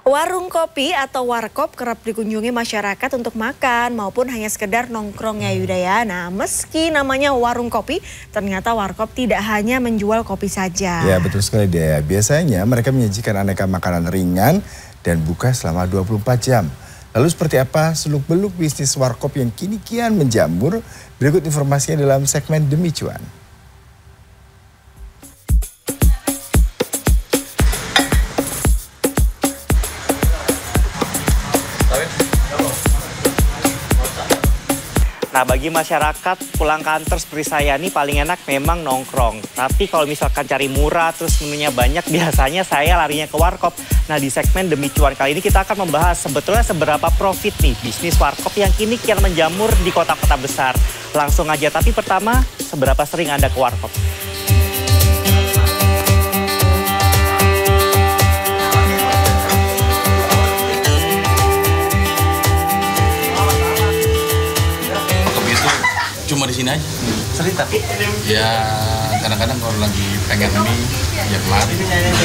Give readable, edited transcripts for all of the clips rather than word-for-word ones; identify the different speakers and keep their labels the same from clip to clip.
Speaker 1: Warung kopi atau warkop kerap dikunjungi masyarakat untuk makan maupun hanya sekedar nongkrongnya Yudaya. Nah, meski namanya warung kopi, ternyata warkop tidak hanya menjual kopi saja.
Speaker 2: Ya, betul sekali Dea. Biasanya mereka menyajikan aneka makanan ringan dan buka selama 24 jam. Lalu seperti apa seluk-beluk bisnis warkop yang kini kian menjamur? Berikut informasinya dalam segmen Demi Cuan.
Speaker 3: Nah, bagi masyarakat pulang kantor seperti saya nih paling enak memang nongkrong. Tapi kalau misalkan cari murah terus menunya banyak, biasanya saya larinya ke warkop. Nah, di segmen Demi Cuan kali ini kita akan membahas sebetulnya seberapa profit nih bisnis warkop yang kini kian menjamur di kota-kota besar. Langsung aja, tapi pertama, seberapa sering Anda ke warkop?
Speaker 4: Cuma di sini aja.
Speaker 3: Sering tapi?
Speaker 4: Ya kadang-kadang kalau lagi pengen mie, ya kemarin.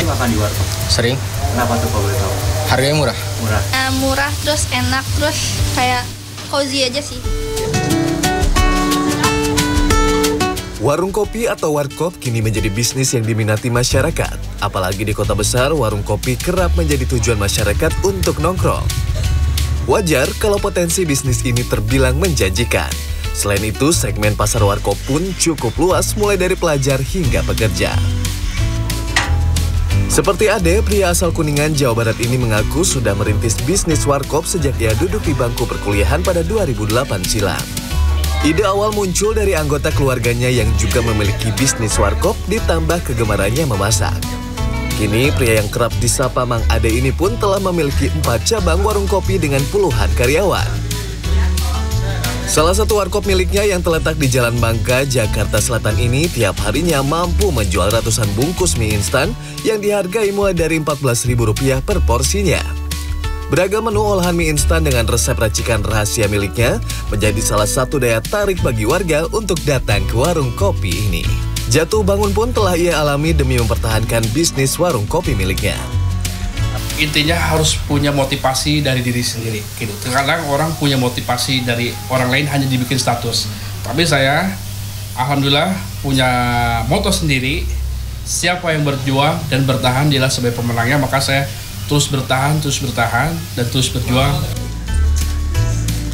Speaker 3: Makan di warkop?
Speaker 4: Sering.
Speaker 3: Kenapa tuh kalau boleh tahu?
Speaker 4: Harganya murah.
Speaker 3: Murah?
Speaker 5: Murah, terus enak, terus kayak cozy aja sih.
Speaker 6: Warung kopi atau warkop kini menjadi bisnis yang diminati masyarakat. Apalagi di kota besar, warung kopi kerap menjadi tujuan masyarakat untuk nongkrong. Wajar kalau potensi bisnis ini terbilang menjanjikan. Selain itu, segmen pasar warkop pun cukup luas mulai dari pelajar hingga pekerja. Seperti Ade, pria asal Kuningan, Jawa Barat ini mengaku sudah merintis bisnis warkop sejak ia duduk di bangku perkuliahan pada 2008 silam. Ide awal muncul dari anggota keluarganya yang juga memiliki bisnis warkop ditambah kegemarannya memasak. Kini, pria yang kerap disapa Mang Ade ini pun telah memiliki 4 cabang warung kopi dengan puluhan karyawan. Salah satu warkop miliknya yang terletak di Jalan Bangka, Jakarta Selatan ini tiap harinya mampu menjual ratusan bungkus mie instan yang dihargai mulai dari Rp14.000 per porsinya. Beragam menu olahan mie instan dengan resep racikan rahasia miliknya menjadi salah satu daya tarik bagi warga untuk datang ke warung kopi ini. Jatuh bangun pun telah ia alami demi mempertahankan bisnis warung kopi miliknya.
Speaker 4: Intinya harus punya motivasi dari diri sendiri gitu. Kadang orang punya motivasi dari orang lain hanya dibikin status. Tapi saya alhamdulillah punya moto sendiri. Siapa yang berjuang dan bertahan dialah sebagai pemenangnya, maka saya terus bertahan dan terus berjuang.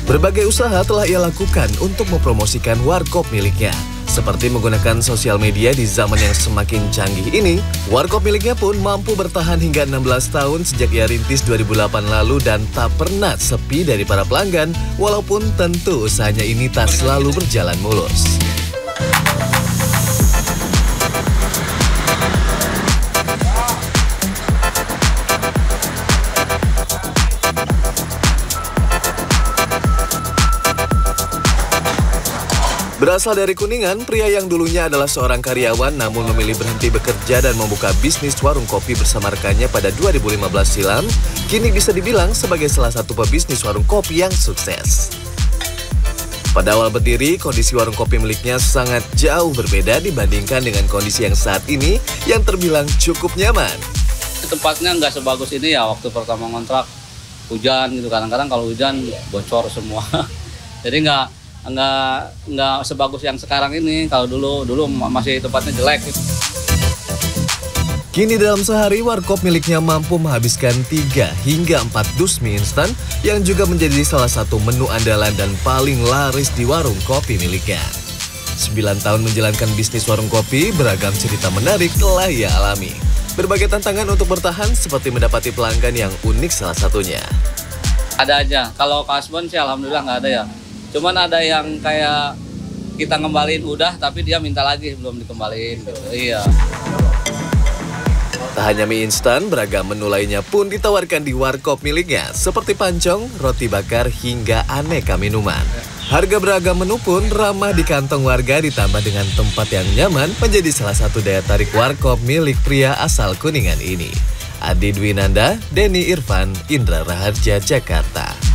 Speaker 6: Berbagai usaha telah ia lakukan untuk mempromosikan warkop miliknya. Seperti menggunakan sosial media di zaman yang semakin canggih ini, warkop miliknya pun mampu bertahan hingga 16 tahun sejak ia rintis 2008 lalu dan tak pernah sepi dari para pelanggan, walaupun tentu usahanya ini tak selalu berjalan mulus. Berasal dari Kuningan, pria yang dulunya adalah seorang karyawan namun memilih berhenti bekerja dan membuka bisnis warung kopi bersama rekannya pada 2015 silam, kini bisa dibilang sebagai salah satu pebisnis warung kopi yang sukses. Pada awal berdiri, kondisi warung kopi miliknya sangat jauh berbeda dibandingkan dengan kondisi yang saat ini yang terbilang cukup nyaman.
Speaker 7: Tempatnya nggak sebagus ini ya, waktu pertama ngontrak hujan gitu, kadang-kadang kalau hujan bocor semua. Jadi nggak sebagus yang sekarang ini. Kalau dulu masih tempatnya jelek gitu.
Speaker 6: Kini dalam sehari warkop miliknya mampu menghabiskan 3 hingga 4 dus mie instan yang juga menjadi salah satu menu andalan dan paling laris di warung kopi miliknya. 9 tahun menjalankan bisnis warung kopi, beragam cerita menarik telah ia alami. Berbagai tantangan untuk bertahan seperti mendapati pelanggan yang unik salah satunya.
Speaker 7: Ada aja, kalau kasbon sih alhamdulillah nggak ada ya. Cuman ada yang kayak kita ngembaliin udah, tapi dia minta lagi belum dikembaliin gitu. Iya.
Speaker 6: Tak hanya mie instan, beragam menu lainnya pun ditawarkan di warkop miliknya, seperti pancong, roti bakar, hingga aneka minuman. Harga beragam menu pun ramah di kantong warga ditambah dengan tempat yang nyaman menjadi salah satu daya tarik warkop milik pria asal Kuningan ini. Adi Dwinanda, Denny Irfan, Indra Raharja, Jakarta.